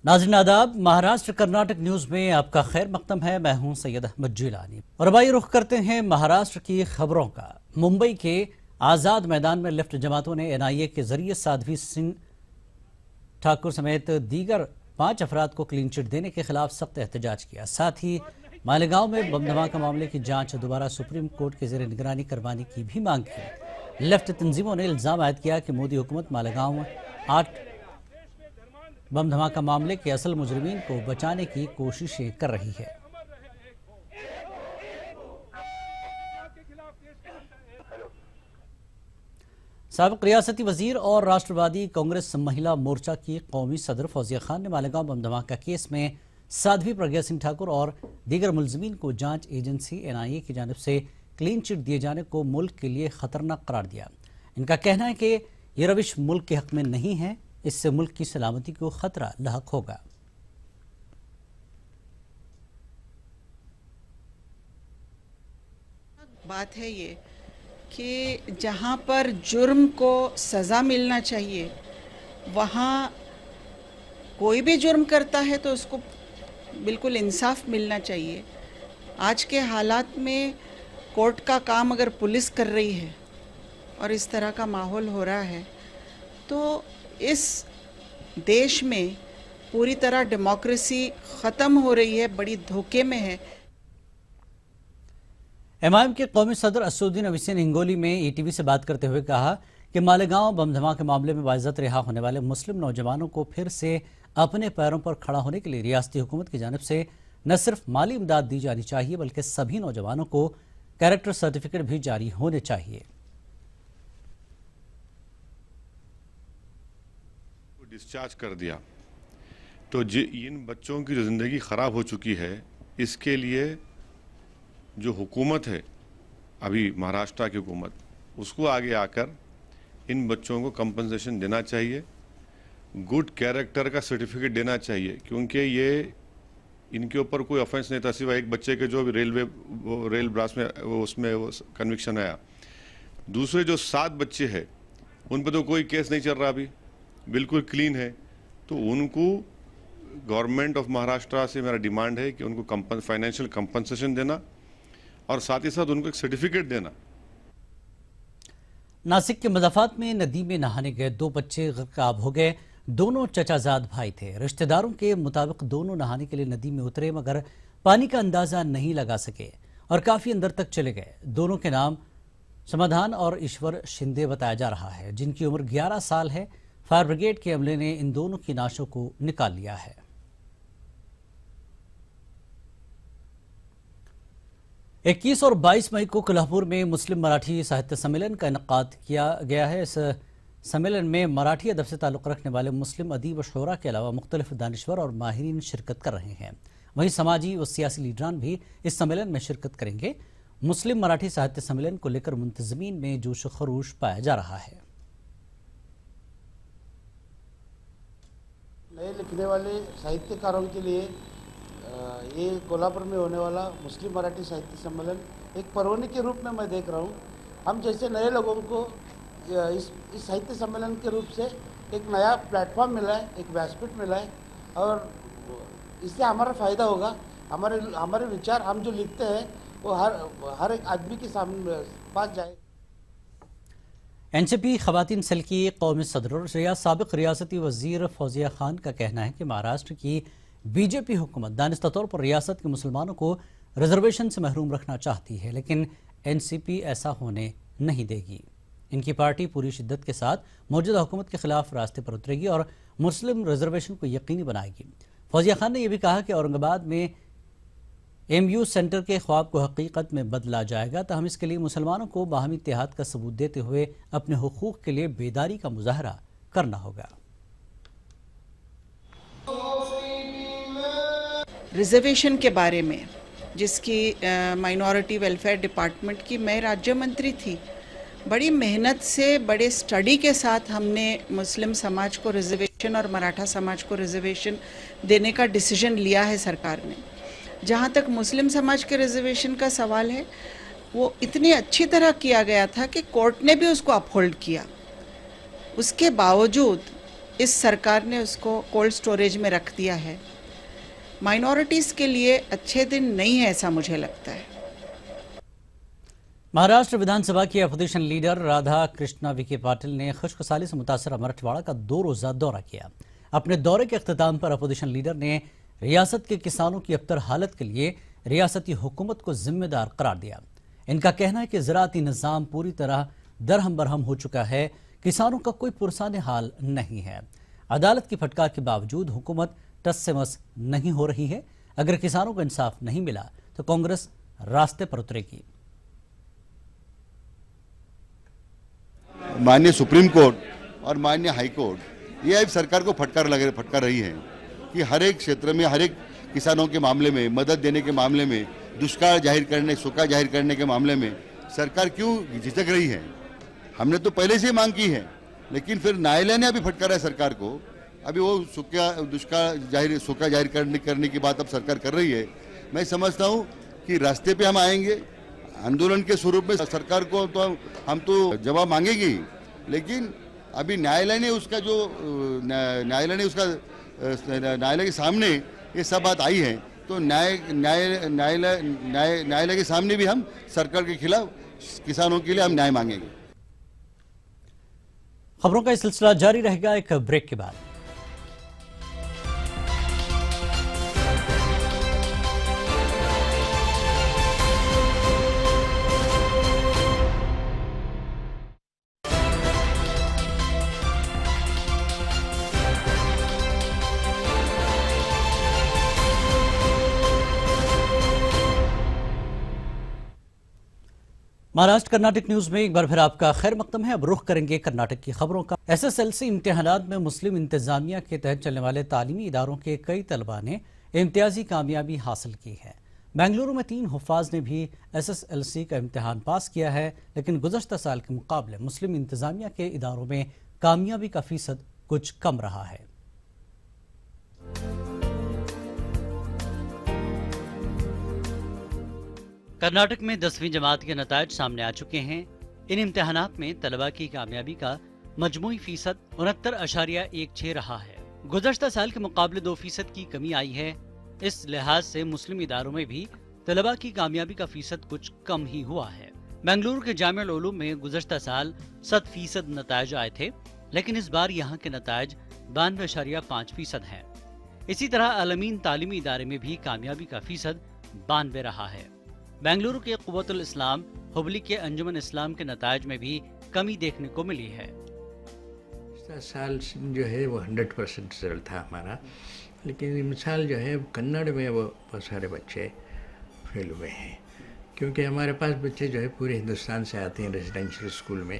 नाज़रीन आदाब, महाराष्ट्र कर्नाटक न्यूज में आपका खैर मकदम है। मैं हूं सैयद अहमद जिलानी और अब आइए रुख करते हैं महाराष्ट्र की खबरों का। मुंबई के आजाद मैदान में लेफ्ट जमातों ने एनआईए के जरिए साध्वी सिंह ठाकुर समेत दीगर 5 अफराद को क्लीन चिट देने के खिलाफ सख्त एहतजाज किया। साथ ही मालेगांव में बम धमाका मामले की जांच दोबारा सुप्रीम कोर्ट के जेर निगरानी करवाने की भी मांग की। लेफ्ट तंजीमों ने इल्जाम आयद किया कि मोदी हुकूमत मालेगांव में 8 बम धमाका मामले के असल मुजरिमीन को बचाने की कोशिशें कर रही है। साबिक रियासती वजीर और राष्ट्रवादी कांग्रेस महिला मोर्चा की कौमी सदर फौजिया खान ने मालेगांव बम धमाका केस में साध्वी प्रज्ञा सिंह ठाकुर और दीगर मुलजमीन को जांच एजेंसी एनआईए की जानिब से क्लीन चिट दिए जाने को मुल्क के लिए खतरनाक करार दिया। इनका कहना है कि ये रविश मुल्क के हक में नहीं है, इससे मुल्क की सलामती को खतरा लाहक होगा। बात है ये कि जहाँ पर जुर्म को सज़ा मिलना चाहिए, वहाँ कोई भी जुर्म करता है तो उसको बिल्कुल इंसाफ मिलना चाहिए। आज के हालात में कोर्ट का काम अगर पुलिस कर रही है और इस तरह का माहौल हो रहा है तो इस देश में पूरी तरह डेमोक्रेसी ख़त्म हो रही है, बड़ी धोखे में है। एमआईएम के कौमी सदर असदुद्दीन अवीसी ने हिंगोली में ईटीवी से बात करते हुए कहा कि मालेगांव बम धमाके मामले में बाइज्जत रिहा होने वाले मुस्लिम नौजवानों को फिर से अपने पैरों पर खड़ा होने के लिए रियासती हुकूमत की जानिब से न सिर्फ माली इमदाद दी जानी चाहिए बल्कि सभी नौजवानों को कैरेक्टर सर्टिफिकेट भी जारी होने चाहिए। डिस्चार्ज कर दिया तो इन बच्चों की जो ज़िंदगी ख़राब हो चुकी है, इसके लिए जो हुकूमत है अभी महाराष्ट्र की हुकूमत, उसको आगे आकर इन बच्चों को कंपनसेशन देना चाहिए, गुड कैरेक्टर का सर्टिफिकेट देना चाहिए, क्योंकि ये इनके ऊपर कोई ऑफेंस नहीं था सिवाय एक बच्चे के जो रेल ब्लास्ट में उसमें कन्विक्शन आया। दूसरे जो 7 बच्चे हैं उन पर तो कोई केस नहीं चल रहा, अभी बिल्कुल क्लीन है। तो उनको गवर्नमेंट ऑफ महाराष्ट्र से मेरा डिमांड है कि उनको फाइनेंशियल कंपनसेशन देना और साथ ही साथ उनको एक सर्टिफिकेट देना। नासिक के मज़ाफात में नदी में नहाने गए 2 बच्चे ग़र्क़ाब हो गए। दोनों चचाजाद भाई थे। रिश्तेदारों के मुताबिक दोनों नहाने के लिए नदी में उतरे मगर पानी का अंदाजा नहीं लगा सके और काफी अंदर तक चले गए। दोनों के नाम समाधान और ईश्वर शिंदे बताया जा रहा है, जिनकी उम्र 11 साल है। फायर ब्रिगेड के अमले ने इन दोनों की लाशों को निकाल लिया है। इक्कीस और 22 मई को कोल्हापुर में मुस्लिम मराठी साहित्य सम्मेलन का इनेकाद किया गया है। इस सम्मेलन में मराठी अदब से ताल्लुक़ रखने वाले मुस्लिम अदीब व शोरा के अलावा मुख्तलिफ दानिश्वर और माहिरीन शिरकत कर रहे हैं। वहीं समाजी व सियासी लीडरान भी इस सम्मेलन में शिरकत करेंगे। मुस्लिम मराठी साहित्य सम्मेलन को लेकर मुंतज़मीन में जोश खरोश पाया जा रहा है। नए लिखने वाले साहित्यकारों के लिए ये कोल्हापुर में होने वाला मुस्लिम मराठी साहित्य सम्मेलन एक पर्वणि के रूप में मैं देख रहा हूँ। हम जैसे नए लोगों को इस साहित्य सम्मेलन के रूप से एक नया प्लेटफॉर्म मिला है, एक व्यासपीठ मिला है और इससे हमारा फ़ायदा होगा। हमारे विचार हम जो लिखते हैं वो हर एक आदमी के सामने पास जाए। एनसीपी खवातीन सेल की कौमी सदर और साबिक रियासती वजीर फौजिया खान का कहना है कि महाराष्ट्र की बीजेपी हुकूमत दानिस्ता तौर पर रियासत के मुसलमानों को रिजर्वेशन से महरूम रखना चाहती है, लेकिन एनसीपी ऐसा होने नहीं देगी। इनकी पार्टी पूरी शिद्दत के साथ मौजूदा हुकूमत के खिलाफ रास्ते पर उतरेगी और मुस्लिम रिजर्वेशन को यकीनी बनाएगी। फौजिया खान ने यह भी कहा कि औरंगाबाद में एमयू सेंटर के ख्वाब को हकीकत में बदला जाएगा, तो हम इसके लिए मुसलमानों को बाहमी इत्तेहाद का सबूत देते हुए अपने हुकूक के लिए बेदारी का मुजाहरा करना होगा। रिजर्वेशन के बारे में जिसकी माइनॉरिटी वेलफेयर डिपार्टमेंट की मैं राज्य मंत्री थी, बड़ी मेहनत से बड़े स्टडी के साथ हमने मुस्लिम समाज को रिजर्वेशन और मराठा समाज को रिजर्वेशन देने का डिसीजन लिया है सरकार ने। जहाँ तक मुस्लिम समाज के रिजर्वेशन का सवाल है, वो इतनी अच्छी तरह किया गया था कि कोर्ट ने भी उसको अपहोल्ड किया। उसके बावजूद इस सरकार ने उसको कोल्ड स्टोरेज में रख दिया है। माइनॉरिटीज़ के लिए अच्छे दिन नहीं है, ऐसा मुझे लगता है। महाराष्ट्र विधानसभा की अपोजिशन लीडर राधा कृष्णा विखे पाटिल ने खुशखसाली से मुतासर मराठवाड़ा का 2 रोज़ा दौरा किया। अपने दौरे के अख्ताम पर अपोजिशन लीडर ने रियासत के किसानों की अबतर हालत के लिए रियासती हुकूमत को जिम्मेदार करार दिया। इनका कहना है कि ज़राअती निज़ाम पूरी तरह दरहम बरहम हो चुका है, किसानों का कोई पुरसाने हाल नहीं है। अदालत की फटकार के बावजूद हुकूमत टस से मस नहीं हो रही है। अगर किसानों को इंसाफ नहीं मिला तो कांग्रेस रास्ते पर उतरेगी। माननीय सुप्रीम कोर्ट और माननीय हाई कोर्ट ये अब सरकार को फटकार रही है कि हर एक क्षेत्र में, हर एक किसानों के मामले में, मदद देने के मामले में, दुष्काल जाहिर करने, सूखा जाहिर करने के मामले में सरकार क्यों झिझक रही है। हमने तो पहले से मांग की है, लेकिन फिर न्यायालय ने अभी फटकारा है सरकार को। अभी वो सूखा जाहिर करने की बात अब सरकार कर रही है। मैं समझता हूँ कि रास्ते पे हम आएंगे, आंदोलन के स्वरूप में सरकार को तो हम तो जवाब मांगेंगे, लेकिन अभी न्यायालय के सामने ये सब बात आई है, तो न्यायालय के सामने भी हम सरकार के खिलाफ किसानों के लिए हम न्याय मांगेंगे। खबरों का सिलसिला जारी रहेगा एक ब्रेक के बाद। महाराष्ट्र कर्नाटक न्यूज में एक बार फिर आपका खैर मकदम है। अब रुख करेंगे कर्नाटक की खबरों का। एसएसएलसी इम्तिहानात में मुस्लिम इंतजामिया के तहत चलने वाले तालीमी इदारों के कई तलबा ने इम्तियाजी कामयाबी हासिल की है। बेंगलुरु में 3 हुफ्फाज ने भी एसएसएलसी का इम्तिहान पास किया है, लेकिन गुज़श्ता साल के मुकाबले मुस्लिम इंतजामिया के इदारों में कामयाबी का फीसद कुछ कम रहा है। कर्नाटक में 10वीं जमात के नतायज सामने आ चुके हैं। इन इम्तिहानात में तलबा की कामयाबी का मजमूई फीसद 69.16 रहा है। गुज़श्ता साल के मुकाबले 2% की कमी आई है। इस लिहाज से मुस्लिम इदारों में भी तलबा की कामयाबी का फीसद कुछ कम ही हुआ है। बेंगलुरु के जामिया उल-उलूम में गुज़श्ता साल 7% नतायज आए थे, लेकिन इस बार यहाँ के नतायज 92.5% हैं। इसी तरह अलमीन तालीमी इदारे में भी कामयाबी का फीसद 92 रहा है। बेंगलुरु के कुव्वतुल इस्लाम, हुबली के अंजुमन इस्लाम के नतायज में भी कमी देखने को मिली है। साल जो है वो 100% रिजल्ट था हमारा, लेकिन मिसाल जो है कन्नड़ में वो बहुत सारे बच्चे फेल हुए हैं, क्योंकि हमारे पास बच्चे जो है पूरे हिंदुस्तान से आते हैं रेजिडेंशियल स्कूल में।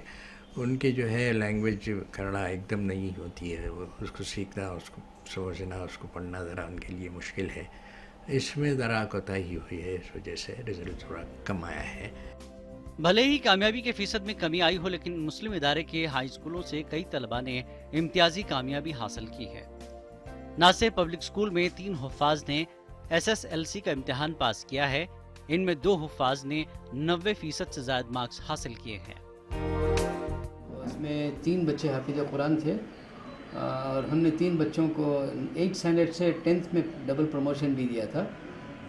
उनकी जो है लैंग्वेज कन्नड़ा एकदम नहीं होती है, वो उसको सीखना, उसको समझना, उसको पढ़ना ज़रा उनके लिए मुश्किल है। इसमें ज़रा कोताही हुई है, इस वजह से रिजल्ट थोड़ा कम आया है। भले ही कामयाबी के फीसद में कमी आई हो, लेकिन मुस्लिम इदारे के हाई स्कूलों से कई तलबा ने इम्तियाजी कामयाबी हासिल की है। नासिर पब्लिक स्कूल में 3 हुफ्फाज ने एसएसएलसी का इम्तिहान पास किया है। इनमें 2 हुफ्फाज ने 90% से ज्यादा मार्क्स हासिल किए हैं। इसमें 3 बच्चे हाफिज कुरान थे और हमने 3 बच्चों को 8th स्टैंडर्ड से 10th में डबल प्रमोशन भी दिया था,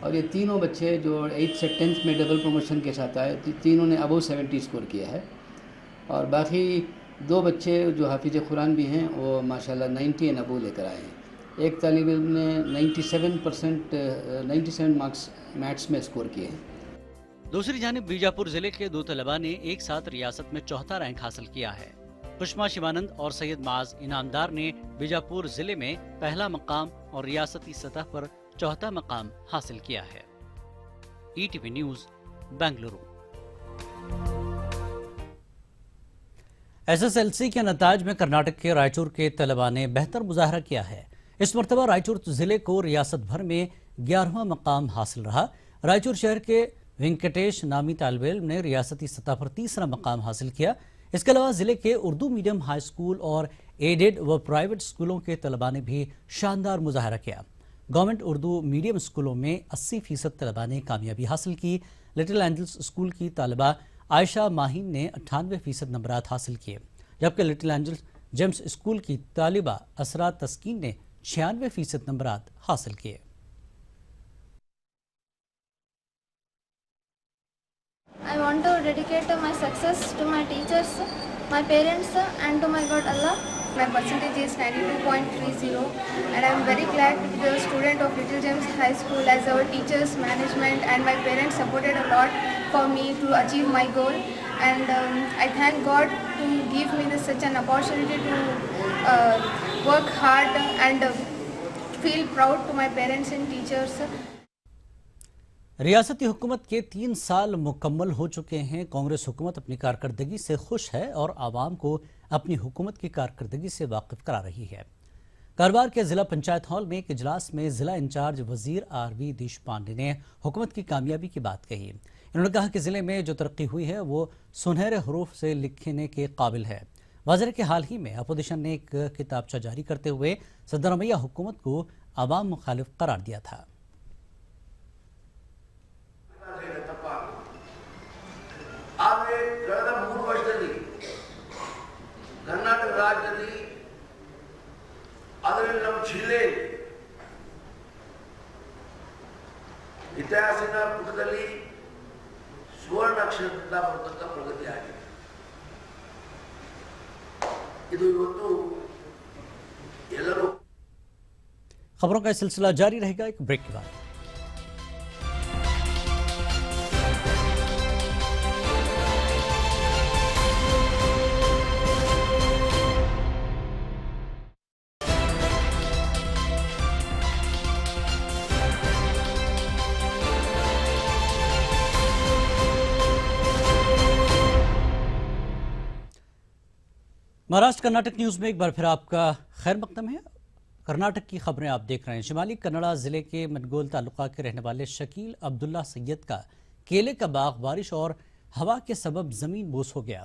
और ये तीनों बच्चे जो 8th से 10th में डबल प्रमोशन के साथ आए, तीनों ने अबव 70 स्कोर किया है। और बाकी 2 बच्चे जो हाफिज कुरान भी हैं वो माशाल्लाह 90 एंड अबव लेकर आए हैं। एक तालिब इल्म ने 97 मार्क्स मैथ्स में स्कोर किए हैं। दूसरी जानिब बीजापुर जिले के 2 तलबा ने एक साथ रियासत में 4था रैंक हासिल किया है। पुष्मा शिवानंद और सैयद माज इनामदार ने बीजापुर जिले में पहला मकाम और रियासती सतह पर 4था मकाम हासिल किया है। ETV news Bengaluru. एसएसएलसी के नताज में कर्नाटक के रायचूर के तलबा ने बेहतर मुजाहरा किया है। इस मरतबा रायचूर जिले को रियासत भर में 11वां मकाम हासिल रहा। रायचूर शहर के वेंकटेश नामी तालिब इल्म ने रियासती सतह पर 3रा मकाम हासिल किया। इसके अलावा जिले के उर्दू मीडियम हाई स्कूल और एडेड व प्राइवेट स्कूलों के तलबा ने भी शानदार मुजाहरा किया। गवर्नमेंट उर्दू मीडियम स्कूलों में 80% तलबा ने कामयाबी हासिल की। लिटिल एंजल्स स्कूल की तालिबा आयशा माहिन ने 98% नंबरात हासिल किए, जबकि लिटिल एंजल्स जेम्स स्कूल की तालिबा असरा तस्कीन ने 96% नंबरात हासिल किए। I want to dedicate my success to my teachers, my parents, and to my God Allah. My percentage is 92.30, and I am very glad to be a student of Little Gems High School, as our teachers, management, and my parents supported a lot for me to achieve my goal. And I thank God to give me such an opportunity to work hard and feel proud to my parents and teachers. रियासती हुकूमत के 3 साल मुकम्मल हो चुके हैं। कांग्रेस हुकूमत अपनी कारकर्दगी से खुश है और आवाम को अपनी हुकूमत की कारकर्दगी से वाकिफ करा रही है। कारोबार के जिला पंचायत हॉल में एक इजलास में जिला इंचार्ज वजीर आरवी देश पांडे ने हुकूमत की कामयाबी की बात कही। इन्होंने कहा कि जिले में जो तरक्की हुई है वो सुनहरे हरूफ से लिखने के काबिल है। वज़ीर के हाल ही में अपोजिशन ने एक किताबचा जारी करते हुए सिद्धारमैया हुकूमत को आवाम मुखालिफ करार दिया था। ಆದರೆ ಕಳೆದ 3 ವರ್ಷದಲ್ಲಿ ಕರ್ನಾಟಕ ರಾಜ್ಯದಲ್ಲಿ ಅದರಲ್ಲಿ ನಮ್ಮ ಜಿಲ್ಲೆ ಇತಿಹಾಸದ ಪುಟದಲ್ಲಿ ಸುವರ್ಣ ಅಕ್ಷರದಿಂದ ಬರ್ತಕ್ಕಂಥ ಪ್ರಗತಿ ಆಗಿದೆ। ಇದು ಇವತ್ತು ಎಲ್ಲರೂ खबरों का सिलसिला जारी रहेगा एक ब्रेक के बाद। महाराष्ट्र कर्नाटक न्यूज में एक बार फिर आपका खैर मकदम है। कर्नाटक की खबरें आप देख रहे हैं। शिमाली कन्नड़ा जिले के मनगोल तालुका के रहने वाले शकील अब्दुल्ला सैयद का केले का बाग बारिश और हवा के सबब जमीन बोस हो गया।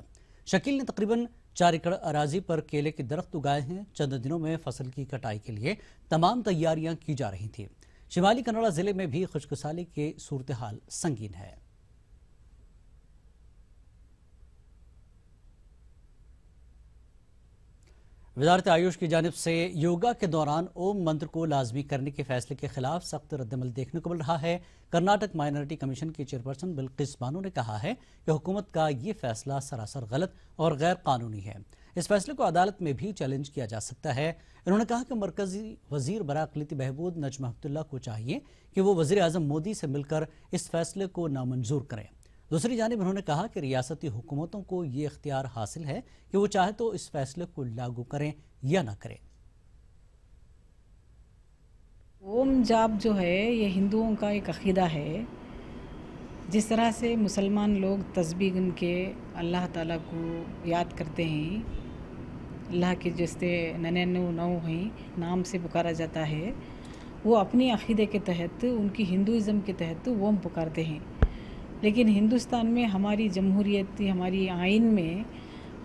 शकील ने तकरीबन 4 एकड़ अराजी पर केले के दरख्त उगाए हैं। चंद दिनों में फसल की कटाई के लिए तमाम तैयारियां की जा रही थी। शिमाली कन्नड़ा जिले में भी खुशकसाली के सूरत हाल संगीन है। वजारत आयुष की जानिब से योगा के दौरान ओम मंत्र को लाजमी करने के फैसले के खिलाफ सख्त रद्दमल देखने को मिल रहा है। कर्नाटक माइनॉरिटी कमीशन की चेयरपर्सन बिल्किस बानो ने कहा है कि हुकूमत का ये फैसला सरासर गलत और गैर कानूनी है। इस फैसले को अदालत में भी चैलेंज किया जा सकता है। उन्होंने कहा कि मरकजी वजीर बरा अक़लियती बहबूद नजम हेपतुल्लाह को चाहिए कि वो वजीर आज़म मोदी से मिलकर इस फैसले को नामंजूर करें। दूसरी जानिब उन्होंने कहा कि रियासती हुकूमतों को ये इख्तियार हासिल है कि वो चाहे तो इस फैसले को लागू करें या ना करें। ओम जाप जो है ये हिंदुओं का एक अक़ीदा है। जिस तरह से मुसलमान लोग तस्बीह गिन के अल्लाह ताला को याद करते हैं, अल्लाह के जैसे 99 हैं नाम से पुकारा जाता है, वो अपनी अक़ीदे के तहत उनकी हिंदुज़म के तहत ओम पुकारते हैं। लेकिन हिंदुस्तान में हमारी जमहूरियत हमारी आइन में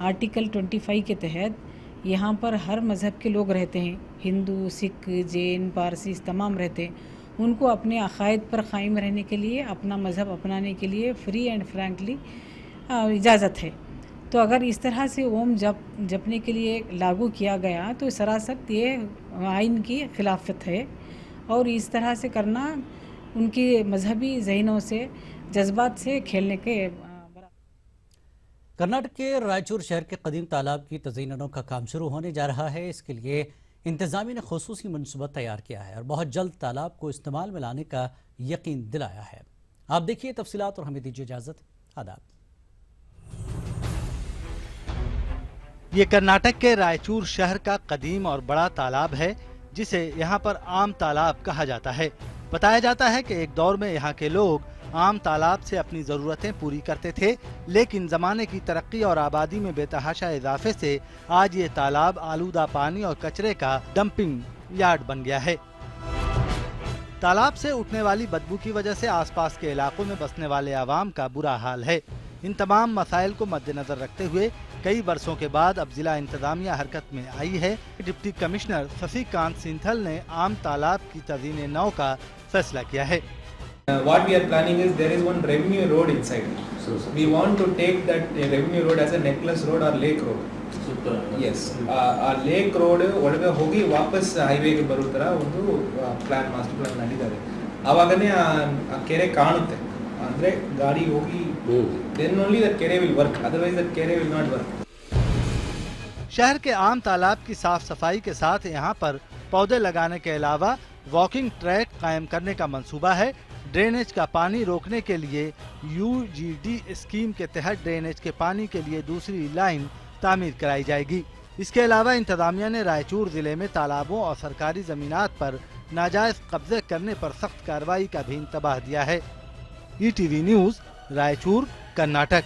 आर्टिकल 25 के तहत यहाँ पर हर मज़हब के लोग रहते हैं। हिंदू, सिख, जैन, पारसी तमाम रहते हैं। उनको अपने अक़ायद पर क़ायम रहने के लिए, अपना मज़हब अपनाने के लिए फ्री एंड फ्रैंकली इजाज़त है। तो अगर इस तरह से ओम जपने के लिए लागू किया गया तो सरासर ये आइन की खिलाफत है और इस तरह से करना उनकी मजहबी ज़हनों से जज्बात से खेलने के। कर्नाटक के रायचूर शहर के कदीम तालाब की तज़यीनों का काम शुरू होने जा रहा है। इसके लिए इंतज़ामिया ने खुसूसी मनसूबा तैयार किया है और बहुत जल्द तालाब को इस्तेमाल में लाने का यकीन दिलाया है। आप देखिए तफसीलात और हमें दीजिए इजाज़त। आदाब। ये कर्नाटक के रायचूर शहर का कदीम और बड़ा तालाब है जिसे यहाँ पर आम तालाब कहा जाता है। बताया जाता है कि एक दौर में यहाँ के लोग आम तालाब से अपनी ज़रूरतें पूरी करते थे, लेकिन ज़माने की तरक्की और आबादी में बेतहाशा इजाफे से आज ये तालाब आलूदा पानी और कचरे का डंपिंग यार्ड बन गया है। तालाब से उठने वाली बदबू की वजह से आसपास के इलाकों में बसने वाले आवाम का बुरा हाल है। इन तमाम मसाइल को मद्देनजर रखते हुए कई वर्षों के बाद अब जिला इंतजामिया हरकत में आई है। डिप्टी कमिश्नर शशिकांत सिंथल ने आम तालाब की तज़यीन नौ का फैसला किया है। What we are planning is there is one revenue road inside. We want to take that revenue road as a necklace road or lake road. Yes ಆ ಲೇಕ್ ರೋಡ್ ಒಳಗೆ ಹೋಗಿ ವಾಪಸ್ ಹೈವೇಗೆ ಬರೋ ಥರ ಒಂದು ಪ್ಲಾನ್ ಮಾಸ್ಟರ್ ಪ್ಲಾನ್ ನಡೀತಾರೆ. ಆವಾಗನೇ ಆ ಕೆರೆ ಕಾಣುತ್ತೆ, ಅಂದರೆ ಗಾಡಿ ಹೋಗಿ ದೆನ್ ಓನ್ಲಿ ದಟ್ ಕೆರೆ ವಿಲ್ ವರ್ಕ್, ಅದರ್ವೈಸ್ ದಟ್ ಕೆರೆ विल नॉट वर्क. शहर के आम तालाब की साफ सफाई के साथ यहाँ पर पौधे लगाने के अलावा वॉकिंग ट्रैक कायम करने का मंसूबा है। ड्रेनेज का पानी रोकने के लिए UGD स्कीम के तहत ड्रेनेज के पानी के लिए दूसरी लाइन तामीर कराई जाएगी। इसके अलावा इंतजामिया ने रायचूर जिले में तालाबों और सरकारी जमीनात पर नाजायज कब्जे करने पर सख्त कार्रवाई का भी इंतबाह दिया है। ETV news, Raichur, Karnataka.